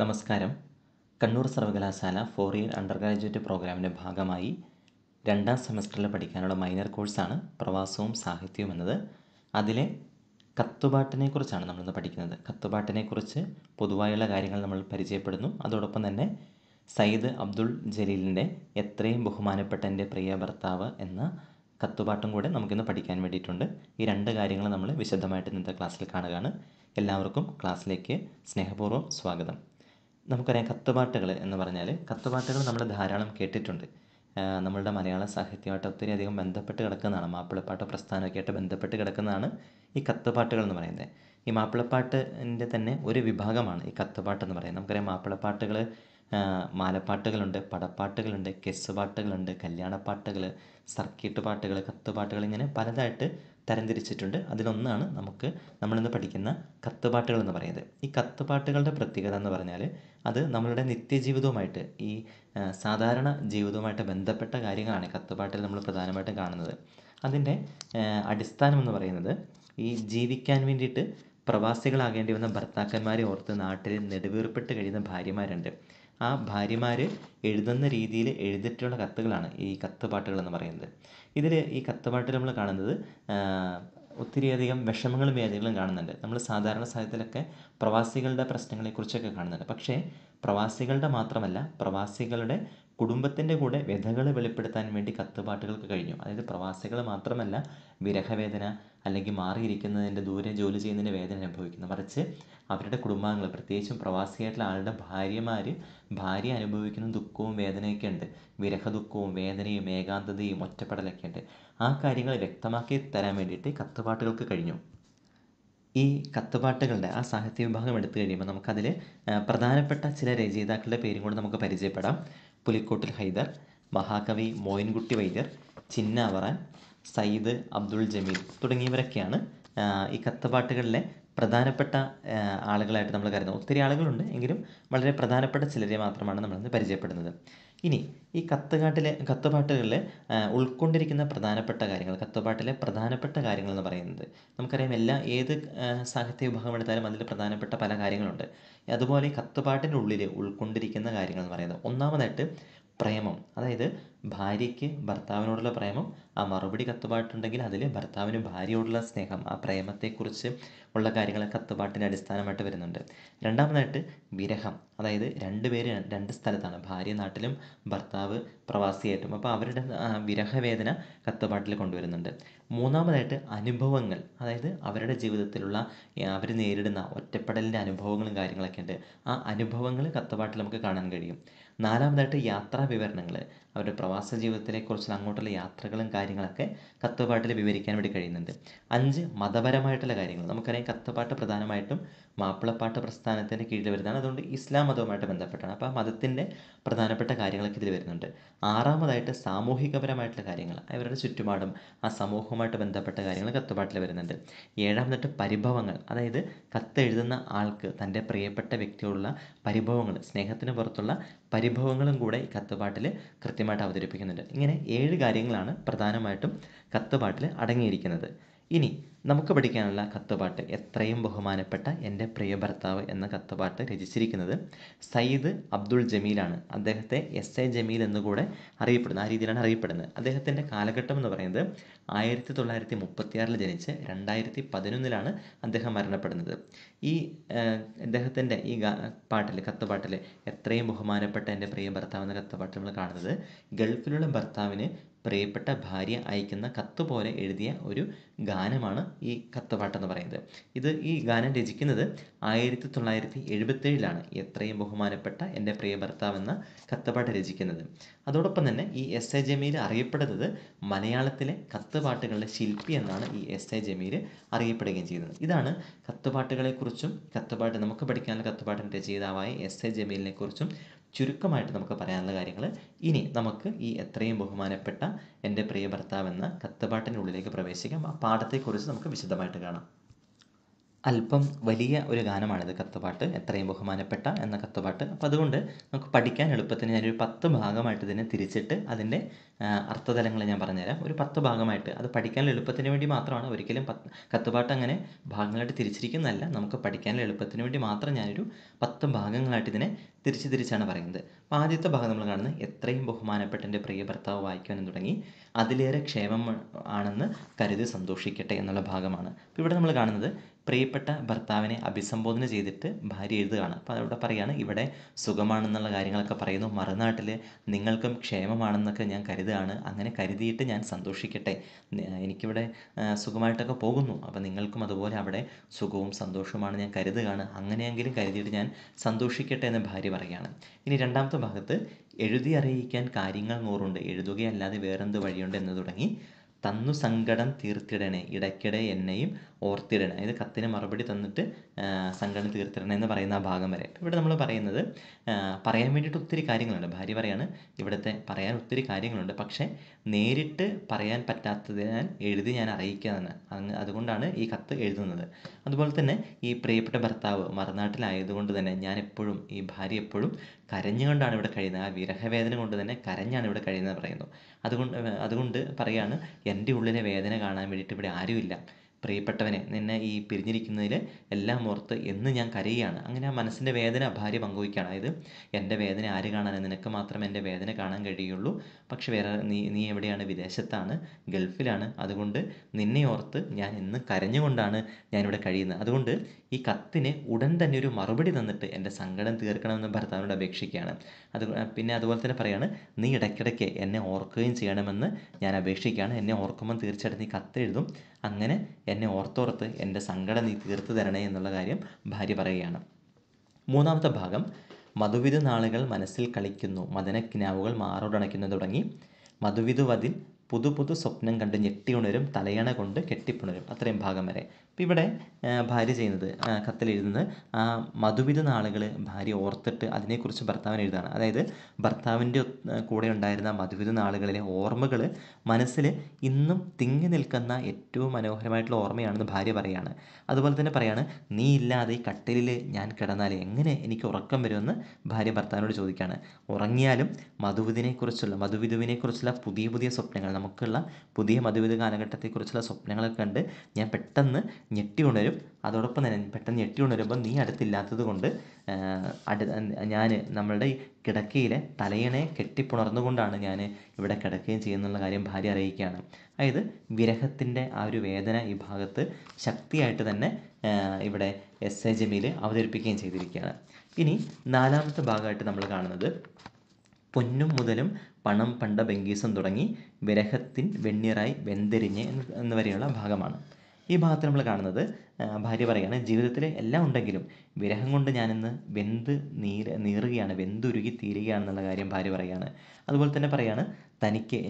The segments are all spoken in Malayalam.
നമസ്കാരം. കണ്ണൂർ സർവകലാശാല 4 ഇയർ അണ്ടർ ഗ്രാജുവേറ്റ് പ്രോഗ്രാമിൻ്റെ ഭാഗമായി 2ാം സെമസ്റ്ററിൽ പഠിക്കാനുള്ള മൈനർ കോഴ്സാണ് പ്രവാസവും സാഹിത്യവും എന്നത്. അതിലെ കത്തുപാട്ടിനെക്കുറിച്ചാണ് നമ്മളിന്ന് പഠിക്കുന്നത്. കത്തുപാട്ടിനെക്കുറിച്ച് പൊതുവായുള്ള കാര്യങ്ങൾ നമ്മൾ പരിചയപ്പെടുന്നു. അതോടൊപ്പം തന്നെ സയ്യിദ് അബ്ദുൾ ജലീലിൻ്റെ എത്രയും ബഹുമാനപ്പെട്ട എൻ്റെ പ്രിയ ഭർത്താവ് എന്ന കത്തുപാട്ടും കൂടെ നമുക്കിന്ന് പഠിക്കാൻ വേണ്ടിയിട്ടുണ്ട്. ഈ 2 കാര്യങ്ങൾ നമ്മൾ വിശദമായിട്ട് ഇന്നത്തെ ക്ലാസ്സിൽ കാണുകയാണ്. എല്ലാവർക്കും ക്ലാസ്സിലേക്ക് സ്നേഹപൂർവ്വം സ്വാഗതം. നമുക്കറിയാം, കത്തുപാട്ടുകൾ എന്ന് പറഞ്ഞാൽ കത്തുപാട്ടുകൾ നമ്മൾ ധാരാളം കേട്ടിട്ടുണ്ട്. നമ്മളുടെ മലയാള സാഹിത്യമായിട്ട് ഒത്തിരി അധികം ബന്ധപ്പെട്ട് കിടക്കുന്നതാണ്. മാപ്പിളപ്പാട്ട് പ്രസ്ഥാനമൊക്കെ ആയിട്ട് ബന്ധപ്പെട്ട് കിടക്കുന്നതാണ് ഈ കത്തുപാട്ടുകൾ എന്ന് പറയുന്നത്. ഈ മാപ്പിളപ്പാട്ടിൻ്റെ തന്നെ ഒരു വിഭാഗമാണ് ഈ കത്തുപാട്ട് എന്ന് പറയുന്നത്. നമുക്കറിയാം, മാപ്പിളപ്പാട്ടുകൾ മാലപ്പാട്ടുകളുണ്ട്, പടപ്പാട്ടുകളുണ്ട്, കെസ് പാട്ടുകളുണ്ട്, കല്യാണപ്പാട്ടുകൾ, സർക്കീട്ട് പാട്ടുകൾ, കത്തുപാട്ടുകൾ, ഇങ്ങനെ പലതായിട്ട് തരംതിരിച്ചിട്ടുണ്ട്. അതിലൊന്നാണ് നമ്മളിന്ന് പഠിക്കുന്ന കത്തുപാട്ടുകൾ എന്ന് പറയുന്നത്. ഈ കത്തുപാട്ടുകളുടെ പ്രത്യേകത എന്ന് പറഞ്ഞാൽ അത് നമ്മളുടെ നിത്യജീവിതവുമായിട്ട്, ഈ സാധാരണ ജീവിതവുമായിട്ട് ബന്ധപ്പെട്ട കാര്യങ്ങളാണ് കത്തുപാട്ടിൽ നമ്മൾ പ്രധാനമായിട്ടും കാണുന്നത്. അതിൻ്റെ അടിസ്ഥാനം എന്ന് പറയുന്നത്, ഈ ജീവിക്കാൻ വേണ്ടിയിട്ട് പ്രവാസികളാകേണ്ടി വന്ന ഭർത്താക്കന്മാരെ ഓർത്ത് നാട്ടിൽ നെടുവീർപ്പിട്ട് കഴിയുന്ന ഭാര്യമാരുണ്ട്. ആ ഭാര്യമാർ എഴുതുന്ന രീതിയിൽ എഴുതിയിട്ടുള്ള കത്തുകളാണ് ഈ കത്തുപാട്ടുകൾ എന്ന് പറയുന്നത്. ഈ കത്തുപാട്ടിൽ നമ്മൾ കാണുന്നത് ഒത്തിരിയധികം വിഷമങ്ങളും വേദനകളും കാണുന്നുണ്ട്. നമ്മൾ സാധാരണ സാഹിത്യത്തിലൊക്കെ പ്രവാസികളുടെ പ്രശ്നങ്ങളെക്കുറിച്ചൊക്കെ കാണുന്നുണ്ട്. പക്ഷേ പ്രവാസികളുടെ മാത്രമല്ല, പ്രവാസികളുടെ കുടുംബത്തിൻ്റെ കൂടെ വ്യഥകൾ വെളിപ്പെടുത്താൻ വേണ്ടി കത്തുപാട്ടുകൾക്ക് കഴിഞ്ഞു. അതായത് പ്രവാസികൾ മാത്രമല്ല വിരഹവേദന അല്ലെങ്കിൽ മാറിയിരിക്കുന്നതിൻ്റെ, ദൂരെ ജോലി ചെയ്യുന്നതിൻ്റെ വേദന അനുഭവിക്കുന്നു. മറിച്ച് അവരുടെ കുടുംബാംഗങ്ങൾ, പ്രത്യേകിച്ചും പ്രവാസിയായിട്ടുള്ള ആളുടെ ഭാര്യ അനുഭവിക്കുന്ന ദുഃഖവും വേദനയൊക്കെ ഉണ്ട്. വിരഹ ദുഃഖവും വേദനയും ഏകാന്തതയും ഒറ്റപ്പെടലൊക്കെ ഉണ്ട്. ആ കാര്യങ്ങൾ വ്യക്തമാക്കി തരാൻ വേണ്ടിയിട്ട് കത്തുപാട്ടുകൾക്ക് കഴിഞ്ഞു. ഈ കത്തുപാട്ടുകളുടെ ആ സാഹിത്യ വിഭാഗം എടുത്തു കഴിയുമ്പോൾ നമുക്കതിൽ പ്രധാനപ്പെട്ട ചില രചയിതാക്കളുടെ പേരും കൂടെ നമുക്ക് പരിചയപ്പെടാം. പുലിക്കോട്ടിൽ ഹൈദർ, മഹാകവി മോയിൻകുട്ടി വൈദ്യർ, ചിന്നാവറാൻ, സയ്യിദ് അബ്ദുൾ ജമീൽ തുടങ്ങിയവരൊക്കെയാണ് ഈ കത്തുപാട്ടുകളിലെ പ്രധാനപ്പെട്ട ആളുകളായിട്ട് നമ്മൾ കരുതുന്നത്. ഒത്തിരി ആളുകളുണ്ട്, എങ്കിലും വളരെ പ്രധാനപ്പെട്ട ചിലരെ മാത്രമാണ് നമ്മളിന്ന് പരിചയപ്പെടുന്നത്. ഇനി ഈ കത്തുപാട്ടുകളിൽ ഉൾക്കൊണ്ടിരിക്കുന്ന കത്തുപാട്ടിലെ പ്രധാനപ്പെട്ട കാര്യങ്ങൾ എന്ന് പറയുന്നത്, നമുക്കറിയാം, ഏത് സാഹിത്യ വിഭാഗം എടുത്താലും അതിൽ പ്രധാനപ്പെട്ട പല കാര്യങ്ങളുണ്ട്. അതുപോലെ ഈ കത്തുപാട്ടിൻ്റെ ഉള്ളിൽ ഉൾക്കൊണ്ടിരിക്കുന്ന കാര്യങ്ങൾ എന്ന് പറയുന്നത്, ഒന്നാമതായിട്ട് പ്രേമം. അതായത് ഭാര്യയ്ക്ക് ഭർത്താവിനോടുള്ള പ്രേമം. ആ മറുപടി കത്തുപാട്ടുണ്ടെങ്കിൽ അതിൽ ഭർത്താവിന് ഭാര്യയോടുള്ള സ്നേഹം, ആ പ്രേമത്തെക്കുറിച്ച് ഉള്ള കാര്യങ്ങൾ കത്തുപാട്ടിൻ്റെ അടിസ്ഥാനമായിട്ട് വരുന്നുണ്ട്. രണ്ടാമതായിട്ട് വിരഹം. അതായത് രണ്ടുപേര് രണ്ട് സ്ഥലത്താണ്, ഭാര്യ നാട്ടിലും ഭർത്താവ് പ്രവാസിയായിട്ടും. അപ്പോൾ അവരുടെ വിരഹവേദന കത്തുപാട്ടിൽ കൊണ്ടുവരുന്നുണ്ട്. മൂന്നാമതായിട്ട് അനുഭവങ്ങൾ. അതായത് അവരുടെ ജീവിതത്തിലുള്ള അവർ നേരിടുന്ന ഒറ്റപ്പെടലിൻ്റെ അനുഭവങ്ങളും കാര്യങ്ങളൊക്കെ ഉണ്ട്. ആ അനുഭവങ്ങൾ കത്തുപാട്ടിൽ നമുക്ക് കാണാൻ കഴിയും. നാലാമതായിട്ട് യാത്രാ വിവരണങ്ങൾ. അവരുടെ പ്രവാസ ജീവിതത്തിനെക്കുറിച്ചുള്ള അങ്ങോട്ടുള്ള യാത്രകളും കാര്യങ്ങളൊക്കെ കത്തുപാട്ടിൽ വിവരിക്കാൻ വേണ്ടി കഴിയുന്നുണ്ട്. 5, മതപരമായിട്ടുള്ള കാര്യങ്ങൾ. നമുക്കറിയാം, കത്തുപാട്ട് പ്രധാനമായിട്ടും മാപ്പിളപ്പാട്ട് പ്രസ്ഥാനത്തിൻ്റെ കീഴിൽ വരുന്നതാണ്. അതുകൊണ്ട് ഇസ്ലാം മതവുമായിട്ട് ബന്ധപ്പെട്ടാണ്. അപ്പോൾ ആ മതത്തിൻ്റെ പ്രധാനപ്പെട്ട കാര്യങ്ങളൊക്കെ ഇതിൽ വരുന്നുണ്ട്. ആറാമതായിട്ട് സാമൂഹികപരമായിട്ടുള്ള കാര്യങ്ങൾ, അവരുടെ ചുറ്റുപാടും ആ സമൂഹവുമായിട്ട് ബന്ധപ്പെട്ട കാര്യങ്ങൾ കത്തുപാട്ടിൽ വരുന്നുണ്ട്. ഏഴാമതായിട്ട് പരിഭവങ്ങൾ. അതായത് കത്തെഴുതുന്ന ആൾക്ക് തൻ്റെ പ്രിയപ്പെട്ട വ്യക്തിയോടുള്ള പരിഭവങ്ങൾ, സ്നേഹത്തിന് പുറത്തുള്ള പരിഭവങ്ങളും കൂടെ ഈ കത്തുപാട്ടിൽ കൃത്യമായിട്ട് അവതരിപ്പിക്കുന്നുണ്ട്. ഇങ്ങനെ 7 കാര്യങ്ങളാണ് പ്രധാനമായിട്ടും കത്തുപാട്ടിൽ അടങ്ങിയിരിക്കുന്നത്. ഇനി നമുക്ക് പഠിക്കാനുള്ള കത്തുപാട്ട് എത്രയും ബഹുമാനപ്പെട്ട എൻ്റെ പ്രിയ ഭർത്താവ് എന്ന കത്തുപാട്ട് രചിച്ചിരിക്കുന്നത് സയ്യിദ് അബ്ദുൾ ജമീലാണ്. അദ്ദേഹത്തെ എസ് ജമീൽ എന്നുകൂടെ അറിയപ്പെടുന്നു, ആ രീതിയിലാണ് അറിയപ്പെടുന്നത്. അദ്ദേഹത്തിൻ്റെ കാലഘട്ടം എന്ന് പറയുന്നത് 1936 ജനിച്ച് 2011 അദ്ദേഹം മരണപ്പെടുന്നത്. ഈ അദ്ദേഹത്തിൻ്റെ ഈ കത്തുപാട്ടിൽ എത്രയും ബഹുമാനപ്പെട്ട എൻ്റെ പ്രിയ ഭർത്താവ് എന്ന കത്തുപാട്ട് നമ്മൾ കാണുന്നത് ഗൾഫിലുള്ള ഭർത്താവിന് പ്രിയപ്പെട്ട ഭാര്യ അയക്കുന്ന കത്ത് പോലെ എഴുതിയ ഒരു ഗാനമാണ് ഈ കത്തുപാട്ടെന്ന് പറയുന്നത്. ഈ ഗാനം രചിക്കുന്നത് 1977 എത്രയും ബഹുമാനപ്പെട്ട എൻ്റെ പ്രിയ ഭർത്താവ് എന്ന കത്തുപാട്ട് രചിക്കുന്നത്. അതോടൊപ്പം തന്നെ ഈ എസ് എ ജമീൽ അറിയപ്പെടുന്നത് മലയാളത്തിലെ കത്തുപാട്ടുകളുടെ ശില്പി എന്നാണ് ഈ എസ് എ ജമീൽ അറിയപ്പെടുകയും ചെയ്യുന്നത്. ഇതാണ് കത്തുപാട്ടുകളെക്കുറിച്ചും നമുക്ക് പഠിക്കാനുള്ള കത്തുപാട്ടിൻ്റെ രചയിതാവായ എസ് എ ജമീലിനെ കുറിച്ചും ചുരുക്കമായിട്ട് നമുക്ക് പറയാനുള്ള കാര്യങ്ങൾ. ഇനി നമുക്ക് ഈ എത്രയും ബഹുമാനപ്പെട്ട എൻ്റെ പ്രിയ ഭർത്താവ് എന്ന കത്തുപാട്ടിൻ്റെ ഉള്ളിലേക്ക് പ്രവേശിക്കാം. ആ പാഠത്തെക്കുറിച്ച് നമുക്ക് വിശദമായിട്ട് കാണാം. അല്പം വലിയ ഒരു ഗാനമാണിത്, കത്തുപാട്ട്, എത്രയും ബഹുമാനപ്പെട്ട എന്ന കത്തുപാട്ട്. അപ്പോൾ അതുകൊണ്ട് നമുക്ക് പഠിക്കാൻ എളുപ്പത്തിന് ഞാനൊരു 10 ഭാഗമായിട്ട് ഇതിനെ തിരിച്ചിട്ട് അതിൻ്റെ അർത്ഥതലങ്ങൾ ഞാൻ പറഞ്ഞുതരാം. ഒരു 10 ഭാഗമായിട്ട്, അത് പഠിക്കാൻ എളുപ്പത്തിന് വേണ്ടി മാത്രമാണ്. ഒരിക്കലും കത്തുപാട്ട് അങ്ങനെ ഭാഗങ്ങളായിട്ട് തിരിച്ചിരിക്കുന്നതല്ല, നമുക്ക് പഠിക്കാൻ എളുപ്പത്തിന് വേണ്ടി മാത്രം ഞാനൊരു 10 ഭാഗങ്ങളായിട്ട് ഇതിനെ തിരിച്ചാണ് പറയുന്നത്. അപ്പോൾ ആദ്യത്തെ ഭാഗം നമ്മൾ കാണുന്നത് എത്രയും ബഹുമാനപ്പെട്ട എൻ്റെ പ്രിയ ഭർത്താവ് വായിക്കുവാനും തുടങ്ങി അതിലേറെ ക്ഷേമം ആണെന്ന് കരുതി സന്തോഷിക്കട്ടെ എന്നുള്ള ഭാഗമാണ്. അപ്പോൾ ഇവിടെ നമ്മൾ കാണുന്നത് പ്രിയപ്പെട്ട ഭർത്താവിനെ അഭിസംബോധന ചെയ്തിട്ട് ഭാര്യ എഴുതുകയാണ്. അപ്പോൾ അവിടെ പറയുകയാണ് ഇവിടെ സുഖമാണെന്നുള്ള കാര്യങ്ങളൊക്കെ പറയുന്നു. മറുനാട്ടിൽ നിങ്ങൾക്കും ക്ഷേമമാണെന്നൊക്കെ ഞാൻ കരുതുകയാണ്. അങ്ങനെ കരുതിയിട്ട് ഞാൻ സന്തോഷിക്കട്ടെ. എനിക്കിവിടെ സുഖമായിട്ടൊക്കെ പോകുന്നു. അപ്പോൾ നിങ്ങൾക്കും അതുപോലെ അവിടെ സുഖവും സന്തോഷവുമാണ് ഞാൻ കരുതുകയാണ്. അങ്ങനെയെങ്കിലും കരുതിയിട്ട് ഞാൻ സന്തോഷിക്കട്ടെ എന്ന് ഭാര്യ പറയുകയാണ്. ഇനി രണ്ടാമത്തെ ഭാഗത്ത് എഴുതി അറിയിക്കാൻ കാര്യങ്ങൾ 100 ഉണ്ട്, എഴുതുകയല്ലാതെ വേറെന്ത് വഴിയുണ്ട് എന്ന് തുടങ്ങി തന്നു സങ്കടം തീർത്തിടണേ ഇടയ്ക്കിടെ എന്നെയും ഓർത്തിടണേ. അതായത് കത്തിന് മറുപടി തന്നിട്ട് സങ്കടം തീർത്തിടണേ എന്ന് പറയുന്ന ആ ഭാഗം വരെ. ഇവിടെ നമ്മൾ പറയുന്നത് പറയാൻ വേണ്ടിയിട്ട് ഒത്തിരി കാര്യങ്ങളുണ്ട്. ഭാര്യ പറയാണ് ഇവിടുത്തെ പറയാൻ ഒത്തിരി കാര്യങ്ങളുണ്ട്, പക്ഷേ നേരിട്ട് പറയാൻ പറ്റാത്തതിനാൽ എഴുതി ഞാൻ അറിയിക്കാമെന്ന്. അതുകൊണ്ടാണ് ഈ കത്ത് എഴുതുന്നത്. അതുപോലെ തന്നെ ഈ പ്രിയപ്പെട്ട ഭർത്താവ് മറുനാട്ടിലായതുകൊണ്ട് തന്നെ ഞാൻ എപ്പോഴും, ഈ ഭാര്യ എപ്പോഴും കരഞ്ഞുകൊണ്ടാണ് ഇവിടെ കഴിയുന്നത്. ആ വിരഹവേദന കൊണ്ട് തന്നെ കരഞ്ഞാണ് ഇവിടെ കഴിയുന്നത് പറയുന്നു. അതുകൊണ്ട് പറയാണ് എൻ്റെ ഉള്ളിലെ വേദന കാണാൻ വേണ്ടിയിട്ട് ഇവിടെ ആരുമില്ല. പ്രിയപ്പെട്ടവനെ, നിന്നെ ഈ പിരിഞ്ഞിരിക്കുന്നതിൽ എല്ലാം ഓർത്ത് എന്ന് ഞാൻ കരയുകയാണ്. അങ്ങനെ ആ മനസ്സിൻ്റെ വേദന ഭാര്യ പങ്കുവയ്ക്കുകയാണ്. അതായത് എൻ്റെ വേദന ആര് കാണാൻ, നിനക്ക് മാത്രമേ എൻ്റെ വേദന കാണാൻ കഴിയുള്ളൂ. പക്ഷെ വേറെ നീ എവിടെയാണ്? വിദേശത്താണ്, ഗൾഫിലാണ്. അതുകൊണ്ട് നിന്നെ ഓർത്ത് ഞാൻ എന്ന് കരഞ്ഞുകൊണ്ടാണ് ഞാനിവിടെ കഴിയുന്നത്. അതുകൊണ്ട് ഈ കത്തിന് ഉടൻ തന്നെ ഒരു മറുപടി തന്നിട്ട് എൻ്റെ സങ്കടം തീർക്കണമെന്ന് ഭർത്താവിനോട് അപേക്ഷിക്കുകയാണ്. പിന്നെ അതുപോലെ തന്നെ പറയാണ് നീ ഇടയ്ക്കിടയ്ക്ക് എന്നെ ഓർക്കുകയും ചെയ്യണമെന്ന് ഞാൻ അപേക്ഷിക്കുകയാണ്. എന്നെ ഓർക്കുമ്പം തീർച്ചയായിട്ടും നീ കത്തെഴുതും. അങ്ങനെ എന്നെ ഓർത്തോർത്ത് എൻ്റെ സങ്കടം നീ തീർത്തു തരണേ എന്നുള്ള കാര്യം ഭാര്യ പറയുകയാണ്. മൂന്നാമത്തെ ഭാഗം മധുവിധു നാളുകൾ മനസ്സിൽ കളിക്കുന്നു, മദനക്കിനാവുകൾ മാറോടണയ്ക്കുന്നു തുടങ്ങി മധുവിധുവതിൽ പുതു സ്വപ്നം കണ്ട് ഞെട്ടിയുണരും, തലയണ കൊണ്ട് കെട്ടിപ്പുണരും. അത്രയും ഭാഗം വരെ. അപ്പം ഇവിടെ ഭാര്യ ചെയ്യുന്നത്, കത്തിലെഴുതുന്നത് മധുവിധു നാളുകൾ ഭാര്യ ഓർത്തിട്ട് അതിനെക്കുറിച്ച് ഭർത്താവിന് എഴുതാണ്. അതായത് ഭർത്താവിൻ്റെ കൂടെ ഉണ്ടായിരുന്ന മധുവിധു നാളുകളിലെ ഓർമ്മകൾ മനസ്സിൽ ഇന്നും തിങ്ങി നിൽക്കുന്ന ഏറ്റവും മനോഹരമായിട്ടുള്ള ഓർമ്മയാണെന്ന് ഭാര്യ പറയുകയാണ്. അതുപോലെ തന്നെ പറയാണ് നീ ഇല്ലാതെ ഈ കട്ടിലിൽ ഞാൻ കിടന്നാൽ എങ്ങനെ എനിക്ക് ഉറക്കം വരുമെന്ന് ഭാര്യ ഭർത്താവിനോട് ചോദിക്കുകയാണ്. ഉറങ്ങിയാലും മധുവിധുവിനെക്കുറിച്ചുള്ള പുതിയ സ്വപ്നങ്ങൾ, നമുക്കുള്ള പുതിയ മധുവിധു കാലഘട്ടത്തെക്കുറിച്ചുള്ള സ്വപ്നങ്ങളൊക്കെ കണ്ട് ഞാൻ പെട്ടെന്ന് ഞെട്ടി ഉണരും. അതോടൊപ്പം തന്നെ പെട്ടെന്ന് ഞെട്ടി ഉണരുമ്പോൾ നീ അടുത്തില്ലാത്തത് കൊണ്ട് ഞാൻ നമ്മളുടെ ഈ കിടക്കയിലെ തലയണെ കെട്ടിപ്പുണർന്നുകൊണ്ടാണ് ഞാൻ ഇവിടെ കിടക്കുകയും ചെയ്യുന്നുള്ള കാര്യം ഭാര്യ അറിയിക്കുകയാണ്. അതായത് വിരഹത്തിൻ്റെ ആ ഒരു വേദന ഈ ഭാഗത്ത് ശക്തിയായിട്ട് തന്നെ ഇവിടെ എസ്.എ. ജമീൽ അവതരിപ്പിക്കുകയും ചെയ്തിരിക്കുകയാണ്. ഇനി നാലാമത്തെ ഭാഗമായിട്ട് നമ്മൾ കാണുന്നത് പൊന്നും മുതലും പണം പണ്ട ബംഗീസും തുടങ്ങി വിരഹത്തിൻ വെണ്ണീറായി വെന്തെരിഞ്ഞ് എന്ന് വരെയുള്ള ഭാഗമാണ്. ഈ ഭാഗത്ത് നമ്മൾ കാണുന്നത് ഭാര്യ പറയുകയാണ് ജീവിതത്തിൽ എല്ലാം ഉണ്ടെങ്കിലും വിരഹം കൊണ്ട് ഞാനിന്ന് നീറുകയാണ്, വെന്തുരുകി തീരുകയാണെന്നുള്ള കാര്യം ഭാര്യ പറയുകയാണ്. അതുപോലെ തന്നെ പറയുകയാണ്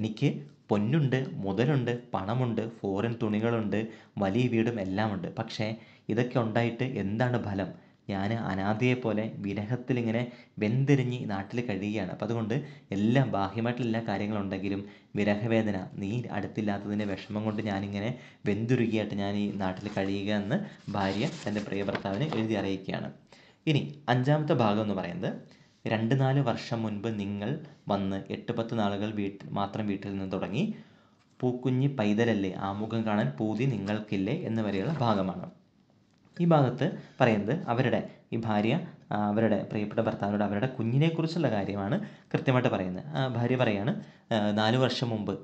എനിക്ക് പൊന്നുണ്ട്, മുതലുണ്ട്, പണമുണ്ട്, ഫോറിൻ തുണികളുണ്ട്, വലിയ വീടും എല്ലാം ഉണ്ട്. പക്ഷേ ഇതൊക്കെ ഉണ്ടായിട്ട് എന്താണ് ഫലം? ഞാൻ അനാഥയെപ്പോലെ വിരഹത്തിലിങ്ങനെ വെന്തെരിഞ്ഞ് നാട്ടിൽ കഴിയുകയാണ്. അപ്പം അതുകൊണ്ട് എല്ലാം ബാഹ്യമായിട്ടുള്ള എല്ലാ കാര്യങ്ങളുണ്ടെങ്കിലും വിരഹവേദന, നീ അടുത്തില്ലാത്തതിൻ്റെ വിഷമം കൊണ്ട് ഞാനിങ്ങനെ വെന്തുരുകിയായിട്ട് ഞാൻ ഈ നാട്ടിൽ കഴിയുക എന്ന് ഭാര്യ തൻ്റെ പ്രിയ ഭർത്താവിനെ എഴുതി അറിയിക്കുകയാണ്. ഇനി അഞ്ചാമത്തെ ഭാഗം എന്ന് പറയുന്നത് 2-4 വർഷം മുൻപ് നിങ്ങൾ വന്ന് 8-10 നാളുകൾ മാത്രം വീട്ടിൽ നിന്ന് തുടങ്ങി പൂക്കുഞ്ഞി പൈതലല്ലേ ആമുഖം കാണാൻ പൂതി നിങ്ങൾക്കില്ലേ എന്ന് വരെയുള്ള ഭാഗമാണ്. ഈ ഭാഗത്ത് പറയുന്നത് ഈ ഭാര്യ അവരുടെ പ്രിയപ്പെട്ട ഭർത്താവിനോട് അവരുടെ കുഞ്ഞിനെക്കുറിച്ചുള്ള കാര്യമാണ് കൃത്യമായിട്ട് പറയുന്നത്. ഭാര്യ പറയാണ് 4 വർഷം മുമ്പ്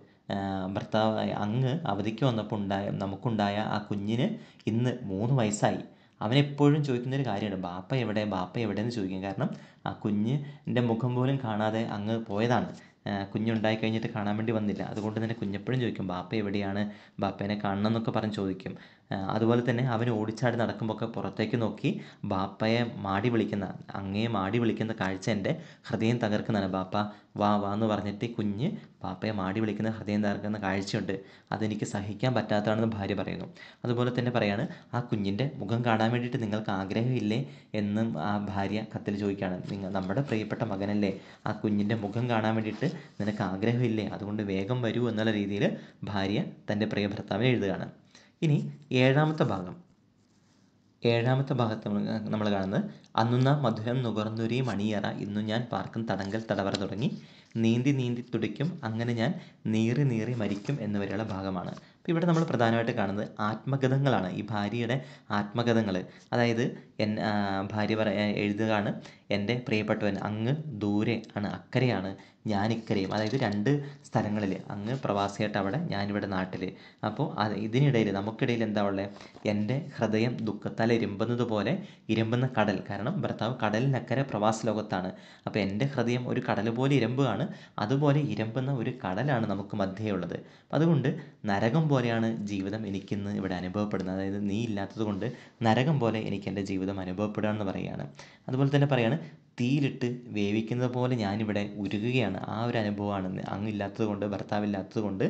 ഭർത്താവ് അങ്ങ് അവധിക്ക് വന്നപ്പോൾ നമുക്കുണ്ടായ ആ കുഞ്ഞിന് ഇന്ന് 3 വയസ്സായി. അവനെപ്പോഴും ചോദിക്കുന്നൊരു കാര്യമാണ് ബാപ്പ എവിടെ എന്ന് ചോദിക്കും. കാരണം ആ കുഞ്ഞിൻ്റെ മുഖം പോലും കാണാതെ അങ്ങ് പോയതാണ്. കുഞ്ഞുണ്ടായി കഴിഞ്ഞിട്ട് കാണാൻ വേണ്ടി വന്നില്ല. അതുകൊണ്ട് തന്നെ കുഞ്ഞെപ്പോഴും ചോദിക്കും ബാപ്പ എവിടെയാണ്, ബാപ്പേനെ കാണണം എന്നൊക്കെ പറഞ്ഞ് ചോദിക്കും. അതുപോലെ തന്നെ അവൻ ഓടിച്ചാടി നടക്കുമ്പോഴൊക്കെ പുറത്തേക്ക് നോക്കി ബാപ്പയെ അങ്ങയെ മാടി വിളിക്കുന്ന കാഴ്ച എൻ്റെ ഹൃദയം തകർക്കുന്നതാണ്. ബാപ്പ വാ എന്ന് പറഞ്ഞിട്ട് കുഞ്ഞ് ബാപ്പയെ മാടി വിളിക്കുന്ന ഹൃദയം തകർക്കുന്ന കാഴ്ചയുണ്ട്. അതെനിക്ക് സഹിക്കാൻ പറ്റാത്തതാണെന്ന് ഭാര്യ പറയുന്നു. അതുപോലെ തന്നെ പറയാണ് ആ കുഞ്ഞിൻ്റെ മുഖം കാണാൻ വേണ്ടിയിട്ട് നിങ്ങൾക്ക് ആഗ്രഹമില്ലേ എന്നും ആ ഭാര്യ കത്തിൽ ചോദിക്കുകയാണ്. നമ്മുടെ പ്രിയപ്പെട്ട മകനല്ലേ, ആ കുഞ്ഞിൻ്റെ മുഖം കാണാൻ വേണ്ടിയിട്ട് നിനക്ക് ആഗ്രഹമില്ലേ, അതുകൊണ്ട് വേഗം വരൂ എന്നുള്ള രീതിയിൽ ഭാര്യ തൻ്റെ പ്രിയ ഭർത്താവിനെ എഴുതുകയാണ്. ഇനി 7-ാമത്തെ ഭാഗം ഏഴാമത്തെ ഭാഗത്ത് നമ്മൾ കാണുന്നത് അന്നുന്ന മധുരം നുകർന്നൊരീ മണിയറ ഇന്നു ഞാൻ പാർക്കും തടങ്കൽ തടവറ തുടങ്ങി നീന്തി നീന്തി തുടിക്കും അങ്ങനെ ഞാൻ നീറി നീറി മരിക്കും എന്നുവരെയുള്ള ഭാഗമാണ്. അപ്പോൾ ഇവിടെ നമ്മൾ പ്രധാനമായിട്ട് കാണുന്നത് ആത്മകഥങ്ങളാണ്. ഈ ഭാര്യയുടെ ആത്മകഥകൾ. അതായത് ഭാര്യ എഴുതുകയാണ്, എൻ്റെ പ്രിയപ്പെട്ടവൻ അങ്ങ് ദൂരെ ആണ്, അക്കരെയാണ്, ഞാനിക്കരയും. അതായത് രണ്ട് സ്ഥലങ്ങളിൽ, അങ്ങ് പ്രവാസിയായിട്ട് അവിടെ, ഞാനിവിടെ നാട്ടിൽ. അപ്പോൾ ഇതിനിടയിൽ നമുക്കിടയിൽ എന്താ ഉള്ളത്? എൻ്റെ ഹൃദയം ദുഃഖത്താൽ ഇരമ്പുന്നത് പോലെ ഇരമ്പുന്ന കടൽ. കാരണം ഭർത്താവ് കടലിനക്കരെ പ്രവാസ ലോകത്താണ്. അപ്പോൾ എൻ്റെ ഹൃദയം ഒരു കടൽ പോലെ ഇരമ്പുകയാണ്. അതുപോലെ ഇരമ്പുന്ന ഒരു കടലാണ് നമുക്ക് മധ്യേ ഉള്ളത്. അതുകൊണ്ട് നരകം പോലെയാണ് ജീവിതം എനിക്കിന്ന് ഇവിടെ അനുഭവപ്പെടുന്നത്. അതായത് നീ ഇല്ലാത്തത് കൊണ്ട് നരകം പോലെ എനിക്ക് എൻ്റെ ജീവിതം അനുഭവപ്പെടുക എന്ന് പറയുകയാണ്. അതുപോലെ തന്നെ പറയാണ്, തീയിലിട്ട് വേവിക്കുന്നത് പോലെ ഞാനിവിടെ ഉരുകുകയാണ്. ആ ഒരു അനുഭവമാണ് അങ്ങില്ലാത്തത് കൊണ്ട്, ഭർത്താവില്ലാത്തത് കൊണ്ട്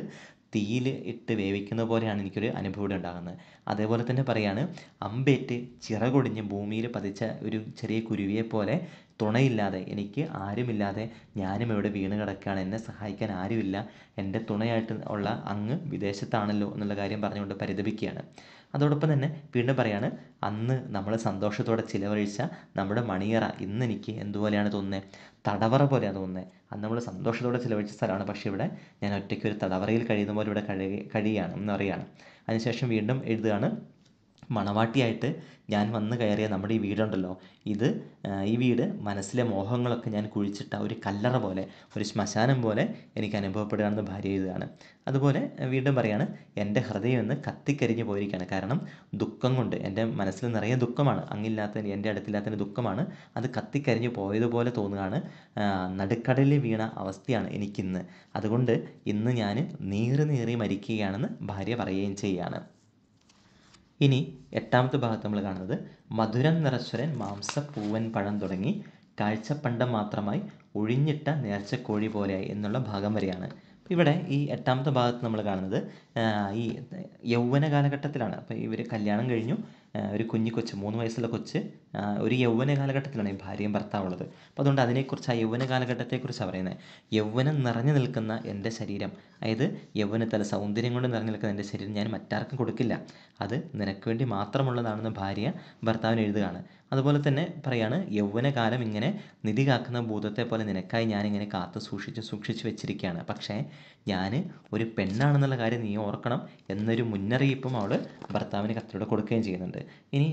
തീയിൽ ഇട്ട് വേവിക്കുന്ന പോലെയാണ് എനിക്കൊരു അനുഭവം ഇവിടെ ഉണ്ടാകുന്നത്. അതേപോലെ തന്നെ പറയാണ്, അമ്പേറ്റ് ചിറകൊടിഞ്ഞ് ഭൂമിയിൽ പതിച്ച ഒരു ചെറിയ കുരുവിയെ പോലെ തുണയില്ലാതെ, എനിക്ക് ആരുമില്ലാതെ ഞാനും ഇവിടെ വീണ് കിടക്കുകയാണ്, എന്നെ സഹായിക്കാൻ ആരുമില്ല, എൻ്റെ തുണയായിട്ട് ഉള്ള അങ്ങ് വിദേശത്താണല്ലോ എന്നുള്ള കാര്യം പറഞ്ഞുകൊണ്ട് പരിതപിക്കുകയാണ്. അതോടൊപ്പം തന്നെ വീണ്ടും പറയാണ്, അന്ന് നമ്മൾ സന്തോഷത്തോടെ ചിലവഴിച്ച നമ്മുടെ മണിയറ ഇന്ന് എനിക്ക് എന്തുപോലെയാണ് തോന്നുന്നത്? തടവറ പോലെയാണ് തോന്നുന്നത്. അന്ന് നമ്മൾ സന്തോഷത്തോടെ ചിലവഴിച്ച സ്ഥലമാണ്, പക്ഷേ ഇവിടെ ഞാൻ ഒറ്റയ്ക്ക് ഒരു തടവറയിൽ കഴിയുന്ന പോലെ ഇവിടെ കഴിയുകയാണ് എന്ന് പറയുകയാണ്. അതിനുശേഷം വീണ്ടും എഴുതുകയാണ്, മണവാട്ടിയായിട്ട് ഞാൻ വന്ന് കയറിയ നമ്മുടെ ഈ വീടുണ്ടല്ലോ, ഈ വീട് മനസ്സിലെ മോഹങ്ങളൊക്കെ ഞാൻ കുഴിച്ചിട്ട ഒരു കല്ലറ പോലെ, ഒരു ശ്മശാനം പോലെ എനിക്ക് അനുഭവപ്പെടുകയാണെന്ന് ഭാര്യ എഴുതുകയാണ്. അതുപോലെ വീണ്ടും പറയാണ്, എൻ്റെ ഹൃദയം ഇന്ന് കത്തിക്കരിഞ്ഞ് പോയിരിക്കുകയാണ്. കാരണം ദുഃഖം കൊണ്ട് എൻ്റെ മനസ്സിൽ നിറയെ ദുഃഖമാണ്, അങ്ങില്ലാത്തതിന്, എൻ്റെ അടുത്തില്ലാത്തതിന് ദുഃഖമാണ്. അത് കത്തിക്കരിഞ്ഞ് പോയതുപോലെ തോന്നുകയാണ്. നടുക്കടലിൽ വീണ അവസ്ഥയാണ് എനിക്കിന്ന്. അതുകൊണ്ട് ഇന്ന് ഞാൻ നീറി നീറി മരിക്കുകയാണെന്ന് ഭാര്യ പറയുകയും ചെയ്യുകയാണ്. ഇനി എട്ടാമത്തെ ഭാഗത്ത് നമ്മൾ കാണുന്നത് മധുരം നിറശ്വരൻ മാംസപ്പൂവൻ പഴം തുടങ്ങി കാഴ്ചപ്പണ്ടം മാത്രമായി ഒഴിഞ്ഞിട്ട നേർച്ചക്കോഴി പോലെയായി എന്നുള്ള ഭാഗം വരെയാണ്. ഇവിടെ ഈ എട്ടാമത്തെ ഭാഗത്ത് നമ്മൾ കാണുന്നത് ഈ യൗവന കാലഘട്ടത്തിലാണ്. അപ്പോൾ ഇവർ കല്യാണം കഴിഞ്ഞു, ഒരു കൊച്ച്, 3 വയസ്സുള്ള കൊച്ച്, ഒരു യൗവന കാലഘട്ടത്തിലാണ് ഈ ഭാര്യയും ഭർത്താവുള്ളത്. അപ്പോൾ അതുകൊണ്ട് അതിനെക്കുറിച്ച്, ആ യൗവന കാലഘട്ടത്തെക്കുറിച്ചാണ് പറയുന്നത്. യൗവനം നിറഞ്ഞു നിൽക്കുന്ന എൻ്റെ ശരീരം, അതായത് യൗവനത്തിൽ സൗന്ദര്യം കൊണ്ട് നിറഞ്ഞു നിൽക്കുന്ന എൻ്റെ ശരീരം ഞാൻ മറ്റാർക്കും കൊടുക്കില്ല, അത് നിനക്ക് വേണ്ടി മാത്രമുള്ളതാണെന്ന് ഭാര്യ ഭർത്താവിന് എഴുതുകയാണ്. അതുപോലെ തന്നെ പറയാണ്, യൗവനകാലം ഇങ്ങനെ നിധി കാക്കുന്ന ഭൂതത്തെ പോലെ നിനക്കായി ഞാനിങ്ങനെ കാത്തു സൂക്ഷിച്ച് വെച്ചിരിക്കുകയാണ്. പക്ഷേ ഞാൻ ഒരു പെണ്ണാണെന്നുള്ള കാര്യം നീ ഓർക്കണം എന്നൊരു മുന്നറിയിപ്പും അവൾ ഭർത്താവിന് കത്തിലൂടെ കൊടുക്കുകയും ചെയ്യുന്നുണ്ട്. ഇനി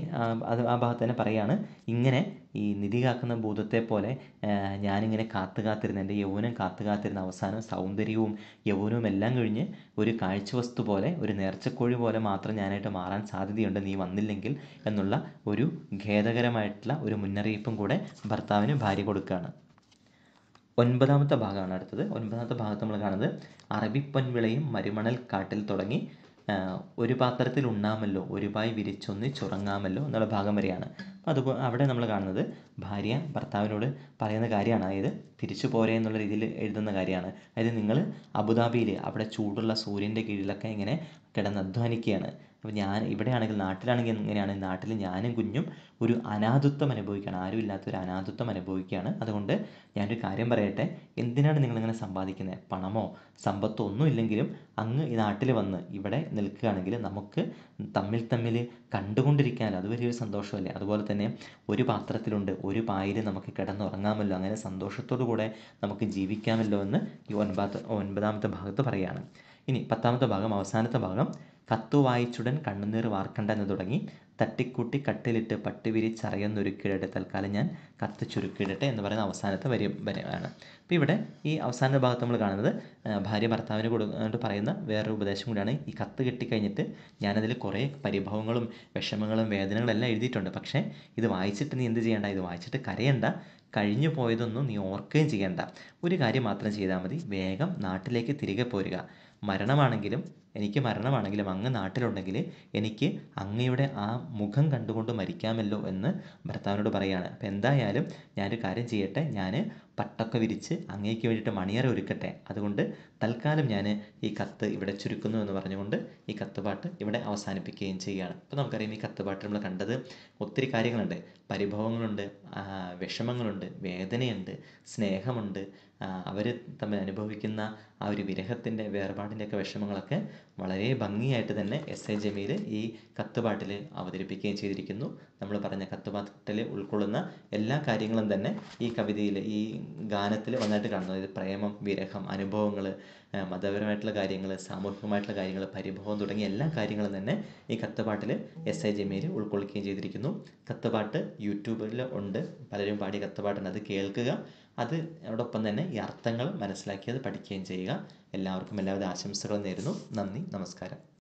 ആ ഭാഗത്ത് തന്നെ പറയാണ്, ഇങ്ങനെ ഈ നിധി കാക്കുന്ന ഭൂതത്തെ പോലെ ഞാനിങ്ങനെ കാത്തിരുന്ന, എൻ്റെ യൗവനം കാത്തിരുന്ന അവസാനം സൗന്ദര്യവും യൗവനവും എല്ലാം കഴിഞ്ഞ് ഒരു കാഴ്ചവസ്തു പോലെ, ഒരു നേർച്ചക്കോഴി പോലെ മാത്രം ഞാനായിട്ട് മാറാൻ സാധ്യതയുണ്ട് നീ വന്നില്ലെങ്കിൽ എന്നുള്ള ഒരു ഖേദകരമായിട്ടുള്ള ഒരു മുന്നറിയിപ്പും കൂടെ ഭർത്താവിന് ഭാര്യ കൊടുക്കുകയാണ്. 9ാമത്തെ ഭാഗമാണ് അടുത്തത്. 9ാമത്തെ ഭാഗത്ത് നമ്മൾ കാണുന്നത് അറബിപ്പൊൻവിളയും മരുമണൽ കാട്ടിൽ തുടങ്ങി ഒരു പാത്രത്തിൽ ഉണ്ണാമല്ലോ ഒരുപായി വിരിച്ചൊന്ന് ചുറങ്ങാമല്ലോ എന്നുള്ള ഭാഗം വരെയാണ്. അപ്പോൾ അതുപോലെ അവിടെ നമ്മൾ കാണുന്നത് ഭാര്യ ഭർത്താവിനോട് പറയുന്ന കാര്യമാണ്. അതായത് തിരിച്ചു പോരെ എന്നുള്ള രീതിയിൽ എഴുതുന്ന കാര്യമാണ്. അതായത് നിങ്ങൾ അബുദാബിയിൽ അവിടെ ചൂടുള്ള സൂര്യൻ്റെ കീഴിലൊക്കെ ഇങ്ങനെ കിടന്ന് അധ്വാനിക്കുകയാണ്. അപ്പോൾ ഞാൻ ഇവിടെയാണെങ്കിൽ, നാട്ടിലാണെങ്കിൽ എങ്ങനെയാണ്? നാട്ടിൽ ഞാനും കുഞ്ഞും ഒരു അനാഥത്വം അനുഭവിക്കുകയാണ്, ആരുമില്ലാത്തൊരു അനാഥത്വം അനുഭവിക്കുകയാണ്. അതുകൊണ്ട് ഞാനൊരു കാര്യം പറയട്ടെ, എന്തിനാണ് നിങ്ങളിങ്ങനെ സമ്പാദിക്കുന്നത്? പണമോ സമ്പത്തോ ഒന്നും ഇല്ലെങ്കിലും അങ്ങ് ഈ നാട്ടിൽ വന്ന് ഇവിടെ നിൽക്കുകയാണെങ്കിൽ നമുക്ക് തമ്മിൽ കണ്ടുകൊണ്ടിരിക്കാൻ അത് വലിയൊരു സന്തോഷമല്ലേ. അതുപോലെ തന്നെ ഒരു പാത്രത്തിലുണ്ട്, ഒരു പായിൽ നമുക്ക് കിടന്നുറങ്ങാമല്ലോ, അങ്ങനെ സന്തോഷത്തോടു കൂടെ നമുക്ക് ജീവിക്കാമല്ലോ എന്ന് ഈ 9ാമത്തെ ഭാഗത്ത് പറയുകയാണ്. ഇനി 10ാമത്തെ ഭാഗം, അവസാനത്തെ ഭാഗം, കത്തു വായിച്ചുടൻ കണ്ണുനീർ വാർക്കണ്ട എന്ന് തുടങ്ങി തട്ടിക്കൂട്ടി കട്ടിലിട്ട് പട്ടി വിരിച്ചറയുന്നൊരുക്കിയിടട്ടെ, തൽക്കാലം ഞാൻ കത്ത് ചുരുക്കിയിടട്ടെ എന്ന് പറയുന്ന അവസാനത്തെ വരിയാണ്. അപ്പോൾ ഇവിടെ ഈ അവസാന ഭാഗത്ത് നമ്മൾ കാണുന്നത് ഭാര്യ ഭർത്താവിന് കൊടുത്ത് പറയുന്ന വേറൊരു ഉപദേശം കൂടിയാണ്. ഈ കത്ത് കിട്ടിക്കഴിഞ്ഞിട്ട് ഞാനതിൽ കുറേ പരിഭവങ്ങളും വിഷമങ്ങളും വേദനകളും എല്ലാം എഴുതിയിട്ടുണ്ട്. പക്ഷേ ഇത് വായിച്ചിട്ട് നീ എന്ത് ചെയ്യേണ്ട? ഇത് വായിച്ചിട്ട് കരയണ്ട, കഴിഞ്ഞു പോയതൊന്നും നീ ഓർക്കുകയും ചെയ്യേണ്ട. ഒരു കാര്യം മാത്രം ചെയ്താൽ മതി, വേഗം നാട്ടിലേക്ക് തിരികെ പോരുക. എനിക്ക് മരണമാണെങ്കിലും അങ്ങ് നാട്ടിലുണ്ടെങ്കിൽ എനിക്ക് അങ്ങയുടെ ആ മുഖം കണ്ടുകൊണ്ട് മരിക്കാമല്ലോ എന്ന് ഭർത്താവിനോട് പറയുകയാണ്. അപ്പോൾ എന്തായാലും ഞാനൊരു കാര്യം ചെയ്യട്ടെ, ഞാൻ പട്ടൊക്കെ വിരിച്ച് അങ്ങേക്ക് വേണ്ടിയിട്ട് മണിയറ ഒരുക്കട്ടെ, അതുകൊണ്ട് തൽക്കാലം ഞാൻ ഈ കത്ത് ഇവിടെ ചുരുക്കുന്നു എന്ന് പറഞ്ഞുകൊണ്ട് ഈ കത്തുപാട്ട് ഇവിടെ അവസാനിപ്പിക്കുകയും ചെയ്യുകയാണ്. അപ്പോൾ നമുക്കറിയാം, ഈ കത്തുപാട്ട് നമ്മൾ കണ്ടത് ഒത്തിരി കാര്യങ്ങളുണ്ട്. പരിഭവങ്ങളുണ്ട്, വിഷമങ്ങളുണ്ട്, വേദനയുണ്ട്, സ്നേഹമുണ്ട്, അവർ തമ്മിൽ അനുഭവിക്കുന്ന ആ ഒരു വിരഹത്തിൻ്റെ, വേർപാടിൻ്റെയൊക്കെ വിഷമങ്ങളൊക്കെ വളരെ ഭംഗിയായിട്ട് തന്നെ എസ് എ ജമീൽ ഈ കത്തുപാട്ടിൽ അവതരിപ്പിക്കുകയും ചെയ്തിരിക്കുന്നു. നമ്മൾ പറഞ്ഞ കത്തുപാട്ടിൽ ഉൾക്കൊള്ളുന്ന എല്ലാ കാര്യങ്ങളും തന്നെ ഈ കവിതയിൽ, ഈ ഗാനത്തിൽ വന്നായിട്ട് കാണുന്നു. അതായത് പ്രേമം, വിരഹം, അനുഭവങ്ങൾ, മതപരമായിട്ടുള്ള കാര്യങ്ങൾ, സാമൂഹികമായിട്ടുള്ള കാര്യങ്ങൾ, പരിഭവം തുടങ്ങിയ എല്ലാ കാര്യങ്ങളും തന്നെ ഈ കത്തുപാട്ടിൽ എസ് എ ജമീൽ ഉൾക്കൊള്ളിക്കുകയും ചെയ്തിരിക്കുന്നു. കത്തുപാട്ട് യൂട്യൂബിൽ ഉണ്ട്, പലരും പാടിയ കത്തുപാട്ടുണ്ട്, അത് കേൾക്കുക. അതോടൊപ്പം തന്നെ ഈ അർത്ഥങ്ങൾ മനസ്സിലാക്കി അത് പഠിക്കുകയും ചെയ്യുക. എല്ലാവർക്കും എല്ലാവിധ ആശംസകളും നേരുന്നു. നന്ദി, നമസ്കാരം.